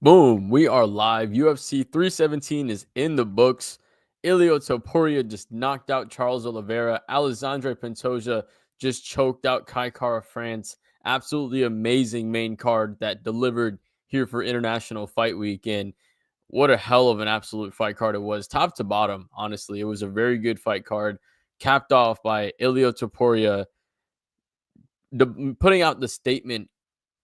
Boom, we are live. UFC 317 is in the books. Ilia Topuria just knocked out Charles Oliveira. Alexandre Pantoja just choked out Kai Kara France. Absolutely amazing main card that delivered here for International Fight Week. And what a hell of an absolute fight card it was, top to bottom. Honestly, it was a very good fight card, capped off by Ilia Topuria putting out the statement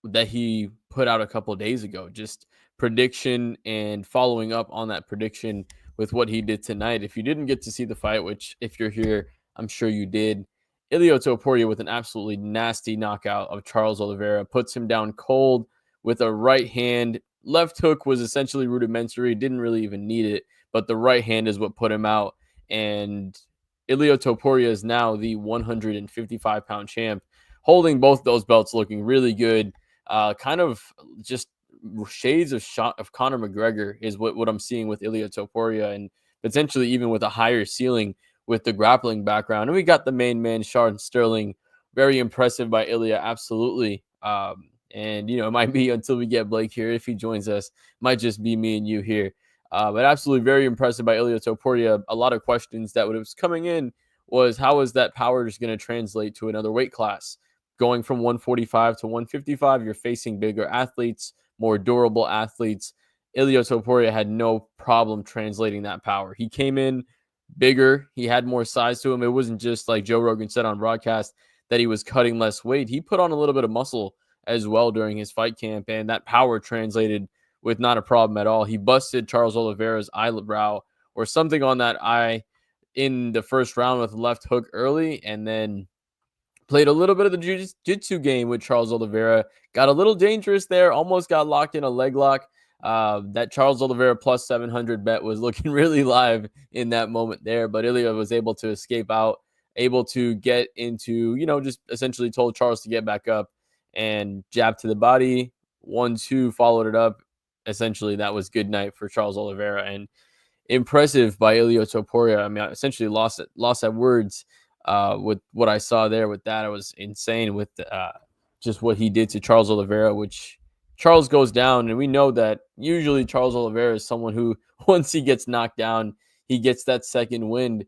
that he put out a couple of days ago. Just prediction and following up on that prediction with what he did tonight. If you didn't get to see the fight, which if you're here, I'm sure you did, Ilia Topuria with an absolutely nasty knockout of Charles Oliveira puts him down cold with a right hand. Left hook was essentially rudimentary, didn't really even need it, but the right hand is what put him out. And Ilia Topuria is now the 155-pound champ, holding both those belts, looking really good. Kind of just shades of shot of Conor McGregor is what I'm seeing with Ilia Topuria, and potentially even with a higher ceiling with the grappling background. And we got the main man, Sean Sterling, very impressive by Ilia, absolutely. And it might be until we get Blake here, if he joins us, might just be me and you here. But absolutely very impressive by Ilia Topuria. A lot of questions that was coming in was how is that power just going to translate to another weight class? Going from 145 to 155, you're facing bigger athletes, more durable athletes. Ilia Topuria had no problem translating that power. He came in bigger. He had more size to him. It wasn't just like Joe Rogan said on broadcast that he was cutting less weight. He put on a little bit of muscle as well during his fight camp, and that power translated with not a problem at all. He busted Charles Oliveira's eyebrow or something on that eye in the first round with a left hook early, and then played a little bit of the jiu-jitsu game with Charles Oliveira. Got a little dangerous there. Almost got locked in a leg lock. That Charles Oliveira plus 700 bet was looking really live in that moment there. But Ilia was able to escape out, able to get into, just essentially told Charles to get back up and jab to the body. 1-2, followed it up. Essentially, that was good night for Charles Oliveira. And impressive by Ilia Topuria. I mean, I essentially lost at words with what I saw there. With that, I was insane with just what he did to Charles Oliveira, which Charles goes down, and we know that usually Charles Oliveira is someone who, once he gets knocked down, he gets that second wind.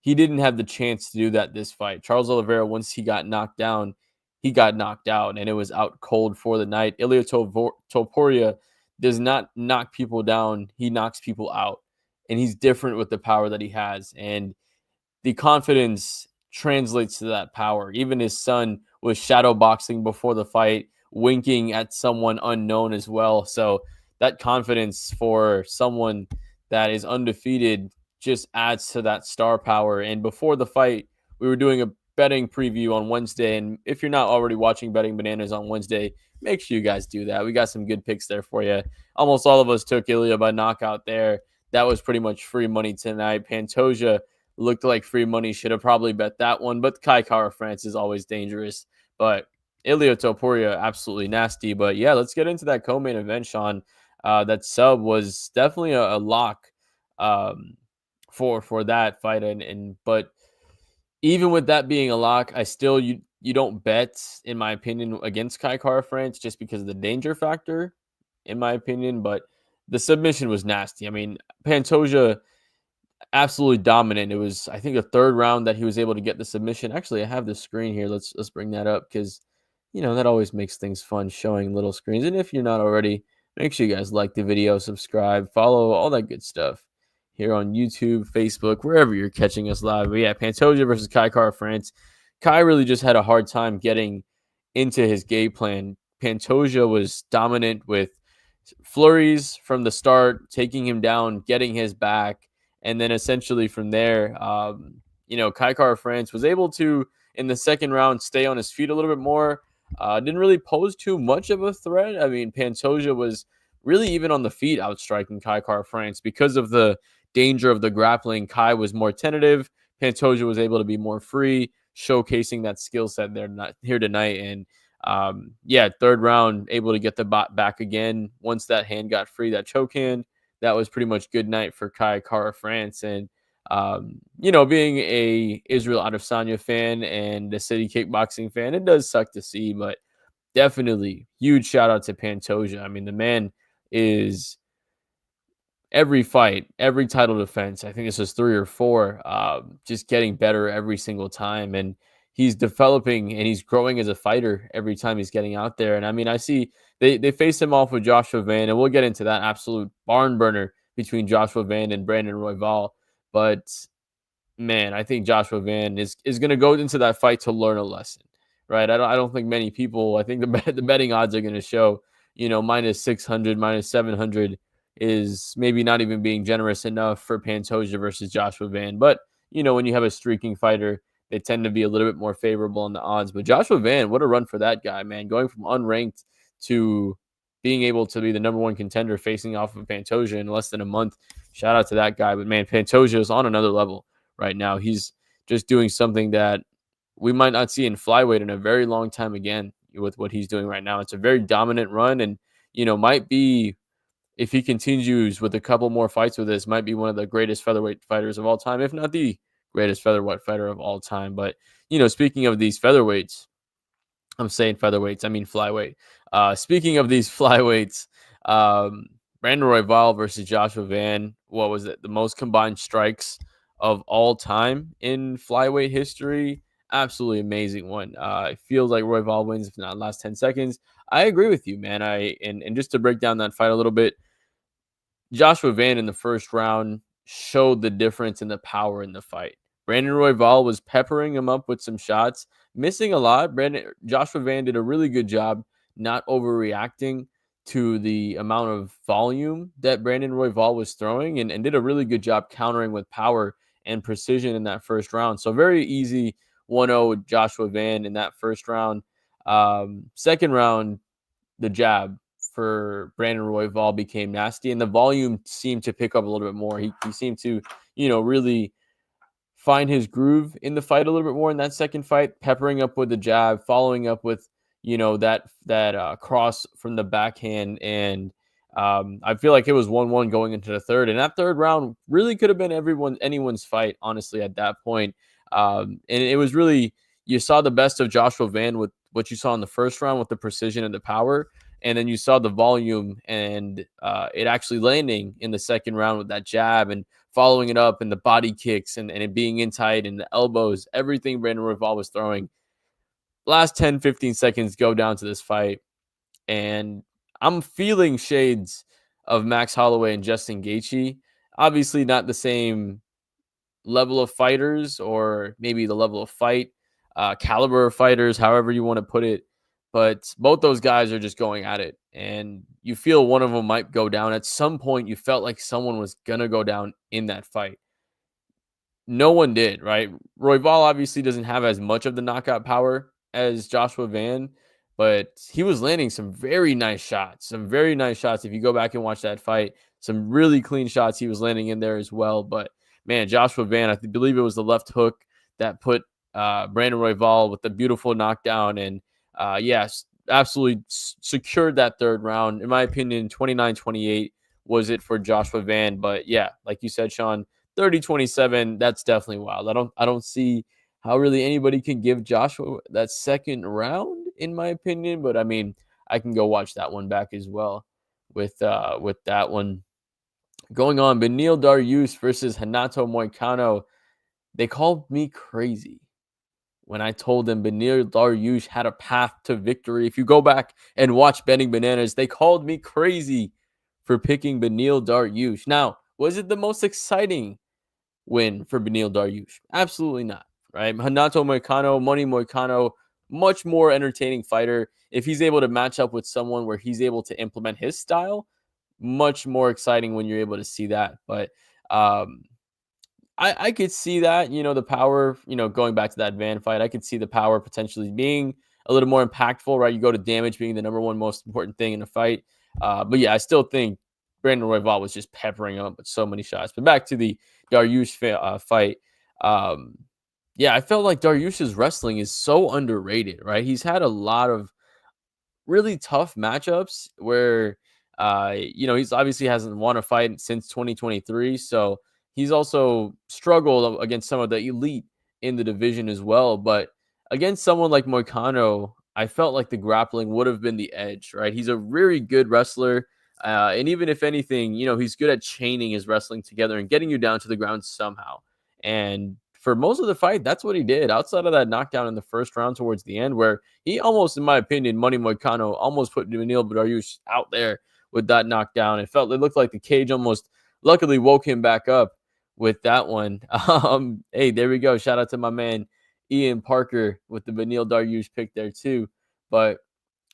He didn't have the chance to do that this fight. Charles Oliveira, once he got knocked down, he got knocked out, and it was out cold for the night. Ilia Topuria does not knock people down; he knocks people out, and he's different with the power that he has, and the confidence translates to that power. Even his son was shadow boxing before the fight, winking at someone unknown as well. So that confidence for someone that is undefeated just adds to that star power. And before the fight, we were doing a betting preview on Wednesday. And if you're not already watching Betting Bananas on Wednesday, make sure you guys do that. We got some good picks there for you. Almost all of us took Ilia by knockout there. That was pretty much free money tonight. Pantoja looked like free money. Should have probably bet that one. But Kai Kara France is always dangerous. But Ilia Topuria, absolutely nasty. But yeah, let's get into that co-main event, Sean. That sub was definitely a lock for that fight. But even with that being a lock, I still you don't bet, in my opinion, against Kai Kara France just because of the danger factor, in my opinion. But the submission was nasty. I mean, Pantoja absolutely dominant. It was, I think, a third round that he was able to get the submission. Actually, I have the screen here. Let's bring that up because that always makes things fun, showing little screens. And if you're not already, make sure you guys like the video, subscribe, follow, all that good stuff here on YouTube, Facebook, wherever you're catching us live. But yeah, Pantoja versus Kai Kara France. Kai really just had a hard time getting into his game plan. Pantoja was dominant with flurries from the start, taking him down, getting his back, and then essentially from there, Kai Kara France was able to, in the second round, stay on his feet a little bit more. Didn't really pose too much of a threat. I mean, Pantoja was really even on the feet outstriking Kai Kara France because of the danger of the grappling. Kai was more tentative. Pantoja was able to be more free, showcasing that skill set there here tonight. And third round, able to get the bot back again. Once that hand got free, that choke hand, that was pretty much good night for Kai Kara France. And, being a Israel Adesanya fan and a City Kickboxing fan, it does suck to see, but definitely huge shout out to Pantoja. I mean, the man is every fight, every title defense, I think this is 3 or 4, just getting better every single time, and he's developing and he's growing as a fighter every time he's getting out there, and I mean, I see they face him off with Joshua Van, and we'll get into that absolute barn burner between Joshua Van and Brandon Royval, but man, I think Joshua Van is going to go into that fight to learn a lesson, right? I don't think many people. I think the betting odds are going to show, minus 600, minus 700 is maybe not even being generous enough for Pantoja versus Joshua Van. But when you have a streaking fighter, they tend to be a little bit more favorable on the odds. But Joshua Van, what a run for that guy, man! Going from unranked to being able to be the number one contender facing off of Pantoja in less than a month. Shout out to that guy. But man, Pantoja is on another level right now. He's just doing something that we might not see in flyweight in a very long time again with what he's doing right now. It's a very dominant run and, might be, if he continues with a couple more fights with this, might be one of the greatest featherweight fighters of all time, if not the greatest featherweight fighter of all time. But, speaking of these featherweights, I'm saying featherweights, I mean flyweight. Speaking of these flyweights, Brandon Royval versus Joshua Van, what was it? The most combined strikes of all time in flyweight history. Absolutely amazing one. It feels like Royval wins if not last 10 seconds. I agree with you, man. And just to break down that fight a little bit, Joshua Van in the first round showed the difference in the power in the fight. Brandon Royval was peppering him up with some shots, missing a lot. Joshua Van did a really good job not overreacting to the amount of volume that Brandon Royval was throwing and did a really good job countering with power and precision in that first round. So very easy 1-0 Joshua Van in that first round. Second round, the jab for Brandon Royval became nasty, and the volume seemed to pick up a little bit more. He seemed to, really find his groove in the fight a little bit more in that second fight, peppering up with the jab, following up with, that cross from the backhand. And I feel like it was 1-1 going into the third. And that third round really could have been anyone's fight, honestly, at that point. And it was really, you saw the best of Joshua Van with what you saw in the first round with the precision and the power. And then you saw the volume and it actually landing in the second round with that jab and following it up and the body kicks and it being in tight and the elbows, everything Brandon Royval was throwing. Last 10, 15 seconds go down to this fight. And I'm feeling shades of Max Holloway and Justin Gaethje. Obviously not the same level of fighters or maybe the level of fight, caliber of fighters, however you want to put it. But both those guys are just going at it. And you feel one of them might go down. At some point, you felt like someone was going to go down in that fight. No one did, right? Royval obviously doesn't have as much of the knockout power as Joshua Van, but he was landing some very nice shots. Some very nice shots. If you go back and watch that fight, some really clean shots he was landing in there as well. But man, Joshua Van, I believe it was the left hook that put Brandon Royval with the beautiful knockdown. And yes, absolutely secured that third round. In my opinion, 29-28 was it for Joshua Van. But yeah, like you said, Sean, 30-27, that's definitely wild. I don't see how really anybody can give Joshua that second round, in my opinion. But I mean, I can go watch that one back as well with that one going on. Beneil Dariush versus Renato Moicano. They called me crazy when I told them Beneil Dariush had a path to victory. If you go back and watch Betting Bananas, they called me crazy for picking Beneil Dariush. Now, was it the most exciting win for Beneil Dariush? Absolutely not, right? Renato Moicano, Money Moicano, much more entertaining fighter. If he's able to match up with someone where he's able to implement his style, much more exciting when you're able to see that. But I could see that, the power, going back to that Van fight, I could see the power potentially being a little more impactful, right? You go to damage being the number one most important thing in a fight. But yeah, I still think Brandon Royval was just peppering him up with so many shots. But back to the Dariush fight. Yeah, I felt like Dariush's wrestling is so underrated, right? He's had a lot of really tough matchups where, he's obviously hasn't won a fight since 2023. So he's also struggled against some of the elite in the division as well. But against someone like Moicano, I felt like the grappling would have been the edge, right? He's a really good wrestler. And even if anything, he's good at chaining his wrestling together and getting you down to the ground somehow. And for most of the fight, that's what he did. Outside of that knockdown in the first round towards the end, where he almost, in my opinion, Money Moicano almost put Beneil Dariush out there with that knockdown. It looked like the cage almost luckily woke him back up with that one. Hey, there we go. Shout out to my man Ian Parker with the Beneil Dariush pick there too. But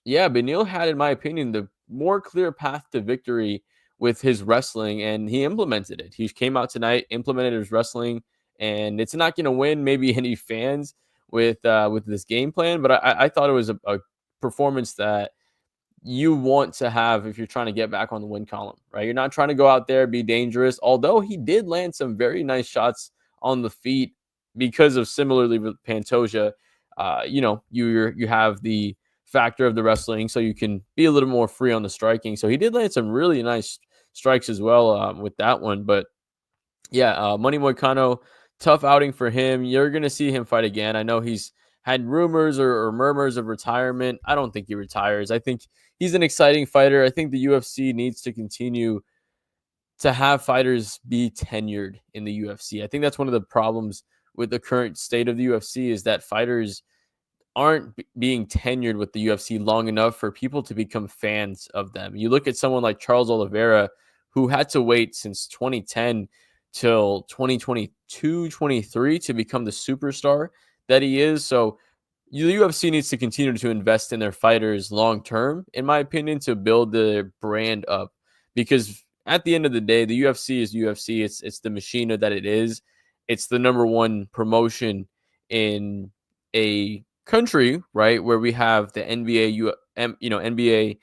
yeah, Beneil had, in my opinion, the more clear path to victory with his wrestling, and he implemented it. He came out tonight, implemented his wrestling, and it's not going to win maybe any fans with this game plan, but I thought it was a performance that you want to have if you're trying to get back on the win column, right? You're not trying to go out there, be dangerous, although he did land some very nice shots on the feet because of, similarly with Pantoja, you have the factor of the wrestling, so you can be a little more free on the striking. So he did land some really nice strikes as well with that one. But yeah, Money Moicano, tough outing for him. You're going to see him fight again. I know he's had rumors or murmurs of retirement. I don't think he retires. I think he's an exciting fighter. I think the UFC needs to continue to have fighters be tenured in the UFC. I think that's one of the problems with the current state of the UFC, is that fighters aren't being tenured with the UFC long enough for people to become fans of them. You look at someone like Charles Oliveira, who had to wait since 2010 till 2022, 23 to become the superstar that he is. So the UFC needs to continue to invest in their fighters long term, in my opinion, to build the brand up. Because at the end of the day, the UFC is UFC. It's the machine that it is. It's the number one promotion in a country, right, where we have the NBA, NBA,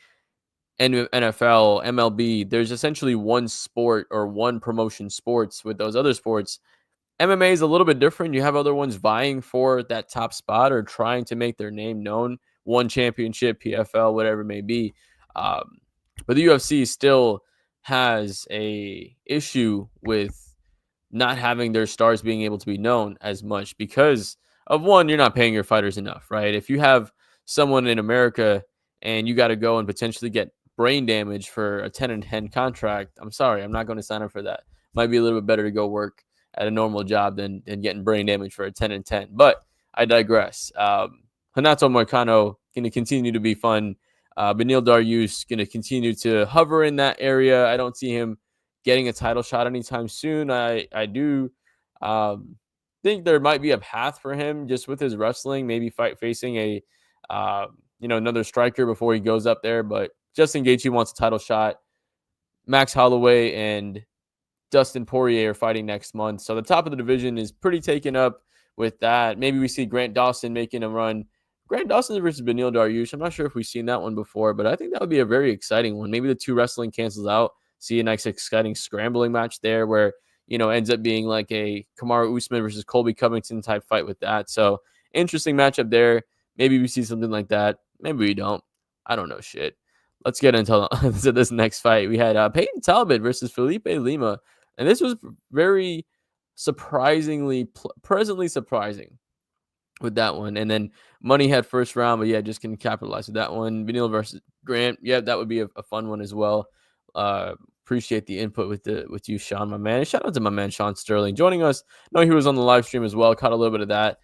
NFL, MLB. There's essentially one sport or one promotion sports. With those other sports, MMA is a little bit different. You have other ones vying for that top spot or trying to make their name known. One championship, PFL, whatever it may be. But the UFC still has a issue with not having their stars being able to be known as much because of, one, you're not paying your fighters enough, right? If you have someone in America and you got to go and potentially get brain damage for a 10 and 10 contract, I'm sorry, I'm not going to sign up for that. Might be a little bit better to go work at a normal job than getting brain damage for a 10 and 10. But I digress. Renato Moicano going to continue to be fun. Beneil Dariush going to continue to hover in that area. I don't see him getting a title shot anytime soon. I do think there might be a path for him just with his wrestling, maybe facing a another striker before he goes up there. But Justin Gaethje wants a title shot. Max Holloway and Dustin Poirier are fighting next month. So the top of the division is pretty taken up with that. Maybe we see Grant Dawson making a run. Grant Dawson versus Beneil Dariush. I'm not sure if we've seen that one before, but I think that would be a very exciting one. Maybe the two wrestling cancels out. See a nice exciting scrambling match there where, ends up being like a Kamaru Usman versus Colby Covington type fight with that. So interesting matchup there. Maybe we see something like that. Maybe we don't. I don't know shit. Let's get into this next fight. We had Peyton Talbot versus Felipe Lima. And this was very pleasantly surprising with that one. And then Money had first round, but yeah, just can capitalize with that one. Beneil versus Grant. Yeah, that would be a fun one as well. Appreciate the input with you, Sean, my man. And shout out to my man Sean Sterling joining us. I know he was on the live stream as well. Caught a little bit of that.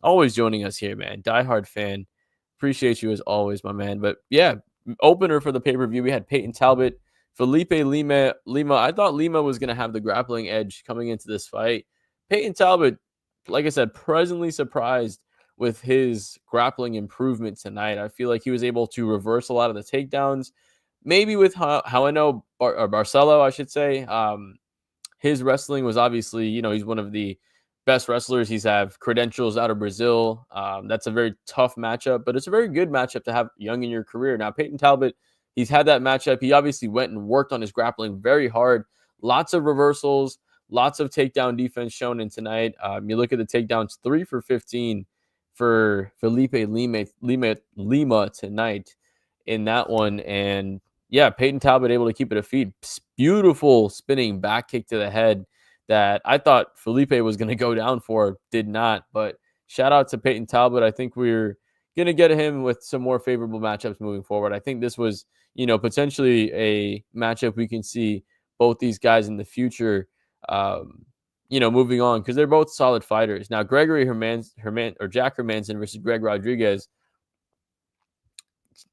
Always joining us here, man. Diehard fan. Appreciate you as always, my man. But yeah, opener for the pay-per-view. We had Peyton Talbot, Felipe Lima. I thought Lima was going to have the grappling edge coming into this fight. Peyton Talbot, like I said, pleasantly surprised with his grappling improvement tonight. I feel like he was able to reverse a lot of the takedowns. Maybe with how I know Barcelo, I should say. His wrestling was obviously, he's one of the best wrestlers. He's have credentials out of Brazil. That's a very tough matchup, but it's a very good matchup to have young in your career. Now, Peyton Talbot, he's had that matchup. He obviously went and worked on his grappling very hard. Lots of reversals, lots of takedown defense shown in tonight. You look at the takedowns, 3 for 15 for Felipe Lima tonight in that one. And yeah, Peyton Talbot able to keep it a feet. Beautiful spinning back kick to the head that I thought Felipe was going to go down for, did not. But shout out to Peyton Talbot. I think we're going to get him with some more favorable matchups moving forward. I think this was, potentially a matchup we can see both these guys in the future, um, moving on because they're both solid fighters. Now, Gregory Herman or Jack Hermanson versus Greg Rodriguez.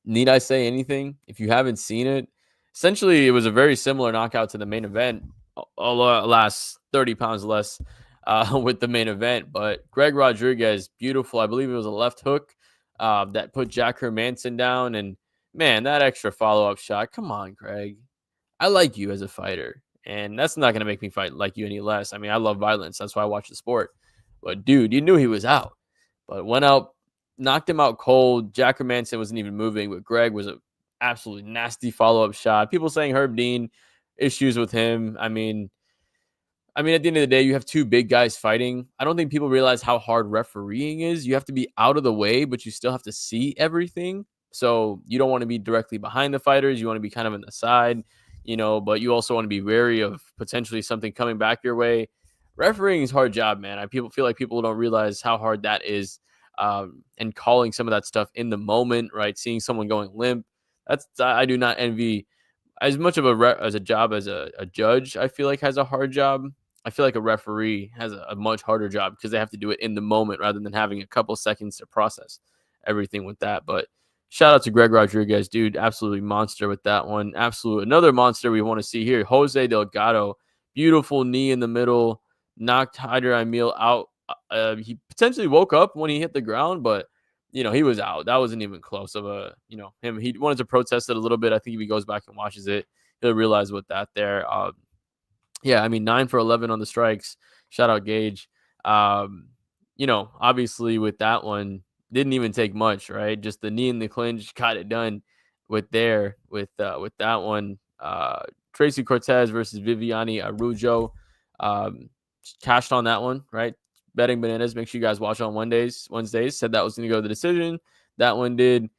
Need I say anything? If you haven't seen it, essentially it was a very similar knockout to the main event. A last 30 pounds less with the main event. But Greg Rodriguez, beautiful. I believe it was a left hook that put Jack Hermanson down. And man, that extra follow up shot. Come on, Greg. I like you as a fighter. And that's not going to make me fight like you any less. I mean, I love violence. That's why I watch the sport. But dude, you knew he was out. But went out, knocked him out cold. Jack Hermanson wasn't even moving, but Greg was a absolutely nasty follow up shot. People saying Herb Dean issues with him. I mean, at the end of the day, you have two big guys fighting. I don't think people realize how hard refereeing is. You have to be out of the way, but you still have to see everything. So you don't want to be directly behind the fighters. You want to be kind of in the side, but you also want to be wary of potentially something coming back your way. Refereeing is a hard job, man. People feel like people don't realize how hard that is, and calling some of that stuff in the moment, right? Seeing someone going limp. I do not envy as much of as a job as a judge. I feel like has a hard job. I feel like a referee has a much harder job because they have to do it in the moment rather than having a couple seconds to process everything with that. But shout out to Greg Rodriguez, dude. Absolutely monster with that one. Absolute another monster we want to see here. Jose Delgado, beautiful knee in the middle, knocked Hyder Emil out. He potentially woke up when he hit the ground, but he was out. That wasn't even close of him. He wanted to protest it a little bit. I think if he goes back and watches it, he'll realize what that there. Yeah, I mean, 9 for 11 on the strikes. Shout out Gage. Obviously with that one, didn't even take much, right? Just the knee in the clinch got it done with that one. Tracy Cortez versus Viviane Arujo. Cashed on that one, right? Betting Bananas. Make sure you guys watch on Wednesdays. Said that was going to go to the decision. That one did.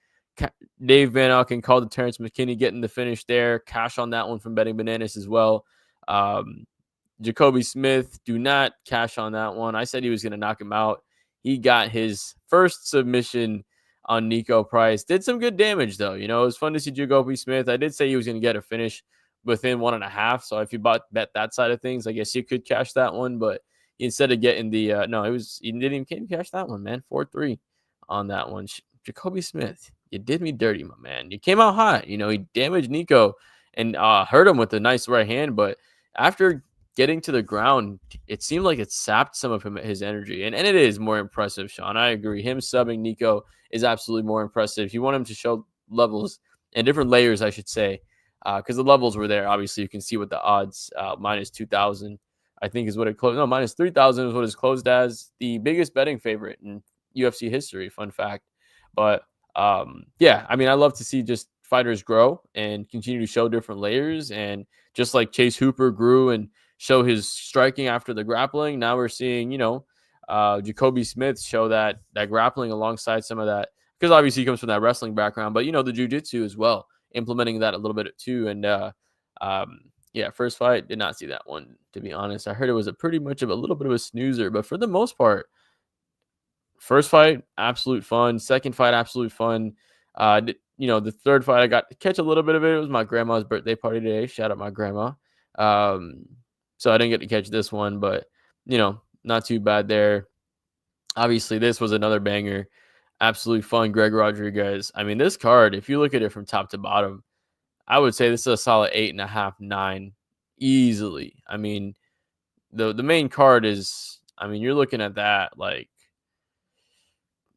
Dave Van Alken called to Terrence McKinney getting the finish there. Cash on that one from Betting Bananas as well. Jacoby Smith, do not cash on that one. I said he was going to knock him out. He got his first submission on Nico Price. Did some good damage, though. It was fun to see Jacoby Smith. I did say he was going to get a finish within 1.5. So if you bet that side of things, I guess you could cash that one. But instead of getting the he didn't even cash that one, man. 4-3 on that one. Jacoby Smith, you did me dirty, my man. You came out hot. He damaged Nico and hurt him with a nice right hand. But after getting to the ground, it seemed like it sapped some of his energy. And it is more impressive, Sean. I agree. Him subbing Nico is absolutely more impressive. You want him to show levels and different layers, I should say, because the levels were there. Obviously, you can see what the odds, minus 2,000, I think is what it closed. No, minus 3,000 is what it's closed as. The biggest betting favorite in UFC history, fun fact. But yeah, I mean, I love to see just fighters grow and continue to show different layers. And just like Chase Hooper grew and show his striking after the grappling, now we're seeing, Jacoby Smith show that grappling alongside some of that, because obviously he comes from that wrestling background, but the jiu-jitsu as well, implementing that a little bit too. And yeah, first fight, did not see that one, to be honest. I heard it was pretty much of a little bit of a snoozer, but for the most part, first fight, absolute fun. Second fight, absolute fun. The third fight, I got to catch a little bit of it. It was my grandma's birthday party today. Shout out my grandma. So I didn't get to catch this one, but not too bad there. Obviously, this was another banger. Absolute fun. Greg Rodriguez. I mean, this card, if you look at it from top to bottom, I would say this is a solid 8.5, 9 easily. I mean, the main card is, you're looking at that like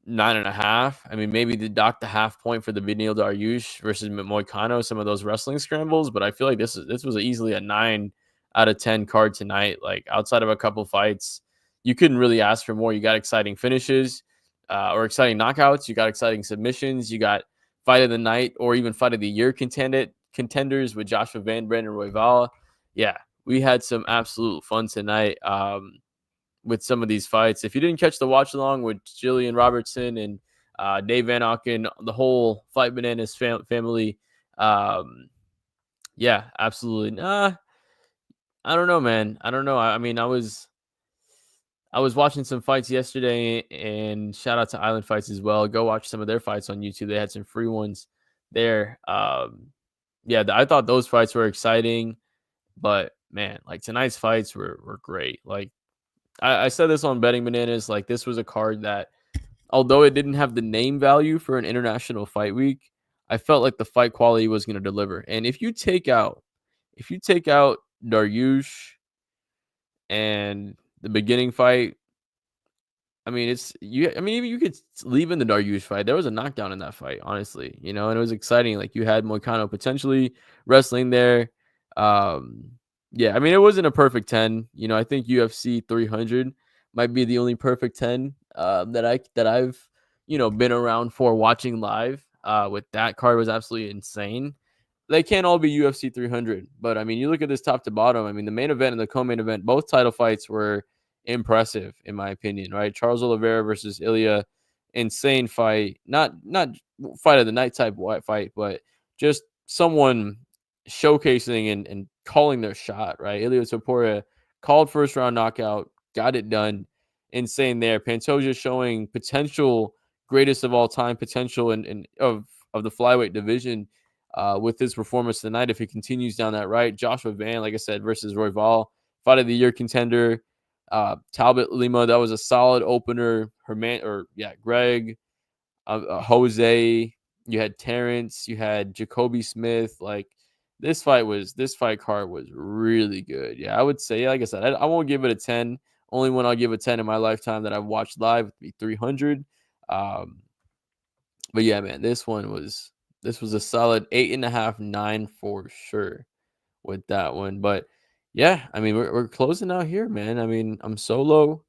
9.5. I mean, maybe the dock the half point for the Beneil Dariush versus Moicano, some of those wrestling scrambles, but I feel like this was easily a 9 out of 10 card tonight. Like outside of a couple fights, you couldn't really ask for more. You got exciting finishes, or exciting knockouts. You got exciting submissions. You got fight of the night or even fight of the year contenders with Joshua Van Brand and Royval. Yeah, we had some absolute fun tonight. With some of these fights. If you didn't catch the watch along with Jillian Robertson and Dave Van Auken, the whole Fight Bananas family, yeah, absolutely. I don't know, man. I don't know. I mean, I was watching some fights yesterday, and shout out to Island Fights as well. Go watch some of their fights on YouTube. They had some free ones there. yeah, I thought those fights were exciting, but man, like tonight's fights were great. Like I said this on Betting Bananas, like this was a card that although it didn't have the name value for an international fight week, I felt like the fight quality was going to deliver. And if you take out Dariush and the beginning fight, I mean, it's you. I mean, even you could leave in the Dariush fight. There was a knockdown in that fight, honestly, and it was exciting. Like you had Moicano potentially wrestling there. Um, yeah, I mean, it wasn't a perfect 10. I think UFC 300 might be the only perfect 10 that I've been around for watching live. With that card was absolutely insane. They can't all be UFC 300, but I mean, you look at this top to bottom. I mean, the main event and the co-main event, both title fights were impressive in my opinion, right? Charles Oliveira versus Ilia, insane fight. Not fight of the night type fight, but just someone showcasing and calling their shot, right? Ilia Topuria called first round knockout, got it done. Insane there. Pantoja showing potential, greatest of all time potential of the flyweight division with his performance tonight. If he continues down that right, Joshua Van, like I said, versus Royval, fight of the year contender. Talbot Lima, that was a solid opener. Greg, Jose. You had Terrence. You had Jacoby Smith. Like this fight card was really good. Yeah, I would say, like I said, I won't give it a 10. Only one I'll give a 10 in my lifetime that I've watched live would be 300. But yeah, man, this was a solid 8.5, 9 for sure with that one. But yeah, I mean, we're closing out here, man. I mean, I'm solo.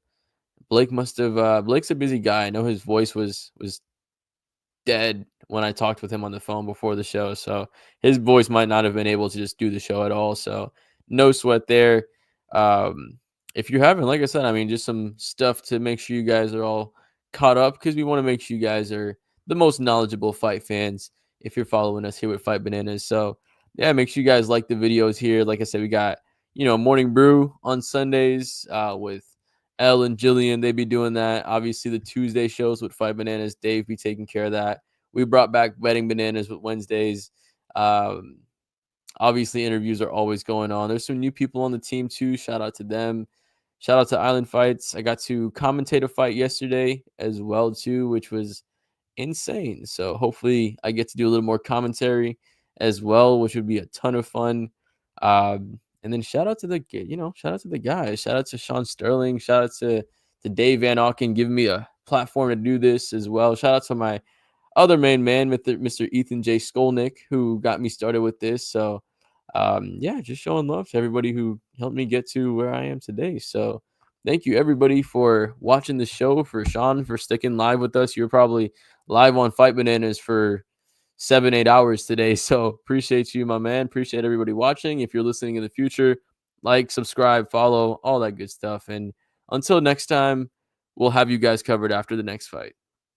Blake's a busy guy. I know his voice was dead when I talked with him on the phone before the show, so his voice might not have been able to just do the show at all. So no sweat there. Um, if you haven't, like I said, I mean, just some stuff to make sure you guys are all caught up because we want to make sure you guys are the most knowledgeable fight fans if you're following us here with Fight Bananas. So yeah, make sure you guys like the videos here. Like I said, we got Morning Brew on Sundays with Elle and Jillian, they be doing that. Obviously, the Tuesday shows with Five Bananas, Dave be taking care of that. We brought back Betting Bananas with Wednesdays. Um, Obviously, interviews are always going on. There's some new people on the team too. Shout out to them. Shout out to Island Fights. I got to commentate a fight yesterday as well too, which was insane. So hopefully I get to do a little more commentary as well, which would be a ton of fun. And then shout out to shout out to the guys. Shout out to Sean Sterling. Shout out to Dave Van Auken giving me a platform to do this as well. Shout out to my other main man, Mr. Ethan J. Skolnick, who got me started with this. So yeah, just showing love to everybody who helped me get to where I am today. So thank you everybody for watching the show, for Sean for sticking live with us. You were probably live on Fight Bananas for 7-8 hours today. So appreciate you, my man. Appreciate everybody watching. If you're listening in the future, like, subscribe, follow, all that good stuff. And until next time, we'll have you guys covered after the next fight.